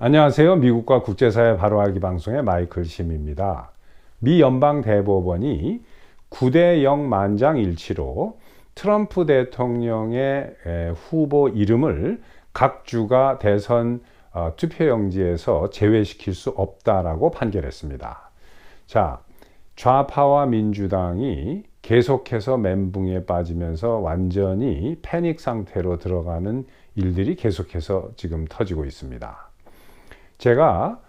안녕하세요. 미국과 국제사회 바로알기 방송의 마이클 심입니다. 미 연방대법원이 9대0 만장일치로 트럼프 대통령의 후보 이름을 각 주가 대선 투표용지에서 제외시킬 수 없다라고 판결했습니다. 자, 좌파와 민주당이 계속해서 멘붕에 빠지면서 완전히 패닉 상태로 들어가는 일들이 계속해서 지금 터지고 있습니다. 제가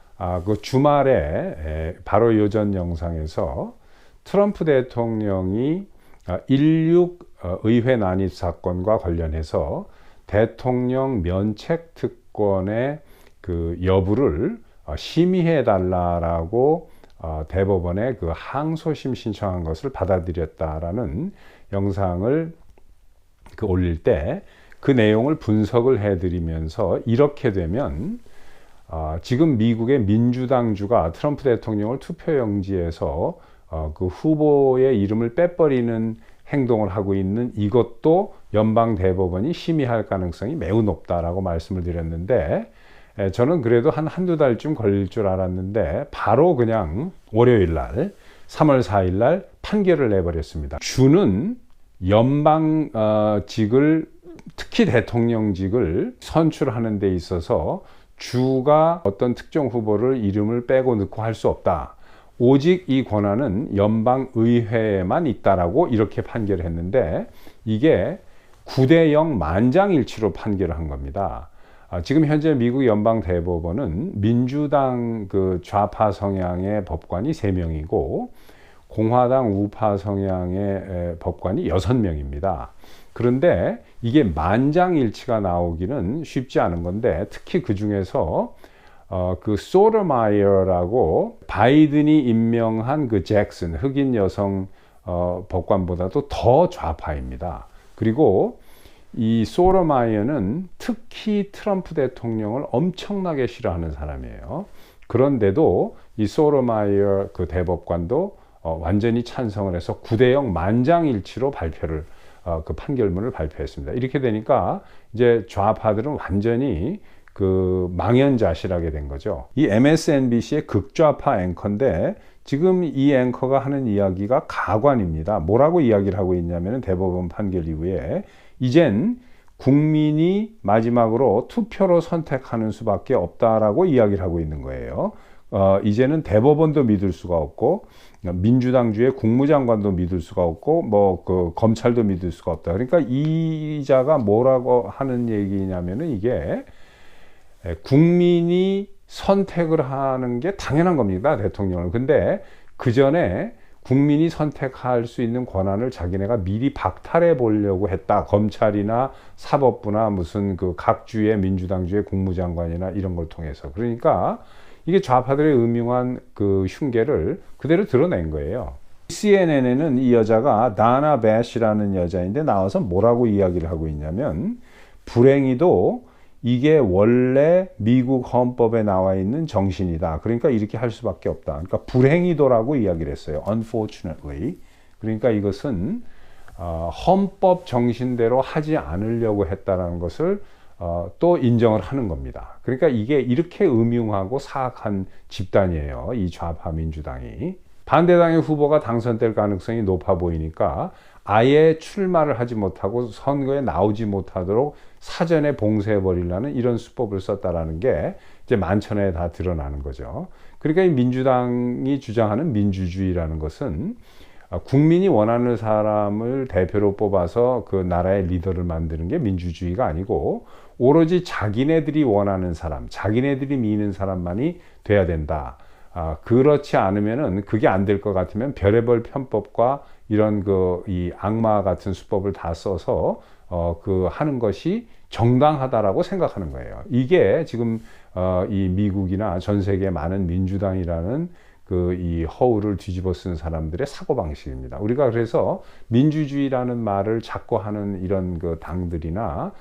그 주말에 바로 요전 영상에서 트럼프 대통령이 16 의회 난입 사건과 관련해서 대통령 면책 특권의 그 여부를 심의해 달라라고 대법원에 그 항소심 신청한 것을 받아들였다라는 영상을 올릴 때 그 내용을 분석을 해드리면서 이렇게 되면 지금 미국의 민주당주가 트럼프 대통령을 투표용지에서 그 후보의 이름을 빼버리는 행동을 하고 있는 이것도 연방대법원이 심의할 가능성이 매우 높다라고 말씀을 드렸는데, 저는 그래도 한두 달쯤 걸릴 줄 알았는데 바로 그냥 월요일날 3월 4일날 판결을 내버렸습니다. 주는 연방직을, 특히 대통령직을 선출하는 데 있어서 주가 어떤 특정 후보를 이름을 빼고 넣고 할 수 없다. 오직 이 권한은 연방의회에만 있다라고 이렇게 판결했는데, 이게 9대0 만장일치로 판결을 한 겁니다. 지금 현재 미국 연방대법원은 민주당 그 좌파 성향의 법관이 3명이고 공화당 우파 성향의 법관이 6명입니다. 그런데 이게 만장일치가 나오기는 쉽지 않은 건데, 특히 그 중에서 그 소토마이어라고 바이든이 임명한 그 잭슨 흑인 여성 법관보다도 더 좌파입니다. 그리고 이 소토마이어는 특히 트럼프 대통령을 엄청나게 싫어하는 사람이에요. 그런데도 이 소토마이어 그 대법관도 완전히 찬성을 해서 9대0 만장일치로 그 판결문을 발표했습니다. 이렇게 되니까 이제 좌파들은 완전히 그 망연자실하게 된 거죠. 이 MSNBC의 극좌파 앵커인데 지금 이 앵커가 하는 이야기가 가관입니다. 뭐라고 이야기를 하고 있냐면 대법원 판결 이후에 이젠 국민이 마지막으로 투표로 선택하는 수밖에 없다라고 이야기를 하고 있는 거예요. 이제는 대법원도 믿을 수가 없고 민주당주의 국무장관도 믿을 수가 없고 뭐 그 검찰도 믿을 수가 없다. 그러니까 이자가 뭐라고 하는 얘기냐면은 이게 국민이 선택을 하는 게 당연한 겁니다, 대통령을. 근데 그 전에 국민이 선택할 수 있는 권한을 자기네가 미리 박탈해 보려고 했다. 검찰이나 사법부나 무슨 그 각 주의 민주당주의 국무장관이나 이런 걸 통해서. 그러니까 이게 좌파들의 음흉한 그 흉계를 그대로 드러낸 거예요. CNN에는 이 여자가 다나 배시라는 여자인데 나와서 뭐라고 이야기를 하고 있냐면, 불행히도 이게 원래 미국 헌법에 나와 있는 정신이다. 그러니까 이렇게 할 수밖에 없다. 그러니까 불행히도라고 이야기를 했어요. Unfortunately. 그러니까 이것은 헌법 정신대로 하지 않으려고 했다는 것을 또 인정을 하는 겁니다. 그러니까 이게 이렇게 음흉하고 사악한 집단이에요, 이 좌파 민주당이. 반대당의 후보가 당선될 가능성이 높아 보이니까 아예 출마를 하지 못하고 선거에 나오지 못하도록 사전에 봉쇄해버리려는 이런 수법을 썼다라는 게 이제 만천하에 다 드러나는 거죠. 그러니까 이 민주당이 주장하는 민주주의라는 것은 국민이 원하는 사람을 대표로 뽑아서 그 나라의 리더를 만드는 게 민주주의가 아니고 오로지 자기네들이 원하는 사람, 자기네들이 미는 사람만이 돼야 된다. 그렇지 않으면은, 그게 안 될 것 같으면 별의별 편법과 이런 이 악마 같은 수법을 다 써서 그 하는 것이 정당하다라고 생각하는 거예요. 이게 지금 이 미국이나 전 세계 많은 민주당이라는 이 허울을 뒤집어 쓴 사람들의 사고방식입니다. 우리가 그래서 민주주의라는 말을 자꾸 하는 이런 그 당들이나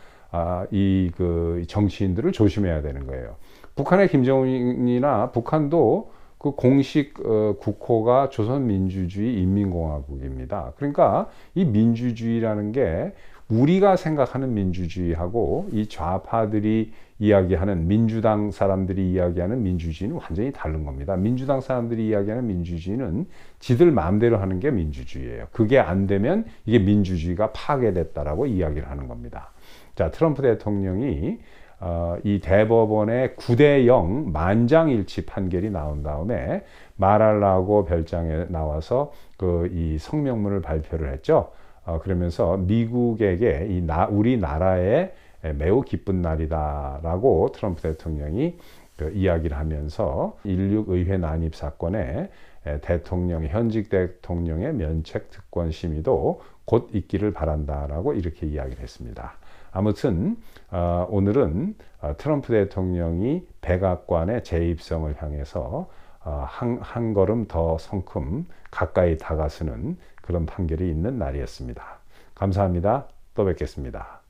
그 정치인들을 조심해야 되는 거예요. 북한의 김정은이나 북한도 그 공식 국호가 조선민주주의 인민공화국입니다. 그러니까 이 민주주의라는 게 우리가 생각하는 민주주의하고 이 좌파들이 이야기하는 민주당 사람들이 이야기하는 민주주의는 완전히 다른 겁니다. 민주당 사람들이 이야기하는 민주주의는 지들 마음대로 하는 게 민주주의예요. 그게 안 되면 이게 민주주의가 파괴됐다라고 이야기를 하는 겁니다. 자, 트럼프 대통령이 이 대법원의 9대0 만장일치 판결이 나온 다음에 말할라고 별장에 나와서 이 성명문을 발표를 했죠. 그러면서 미국에게 우리나라의 매우 기쁜 날이다라고 트럼프 대통령이 이야기를 하면서 16 의회 난입 사건에 현직 대통령의 면책 특권 심의도 곧 있기를 바란다라고 이렇게 이야기를 했습니다. 아무튼 오늘은 트럼프 대통령이 백악관의 재입성을 향해서 한 걸음 더 성큼 가까이 다가서는 그런 판결이 있는 날이었습니다. 감사합니다. 또 뵙겠습니다.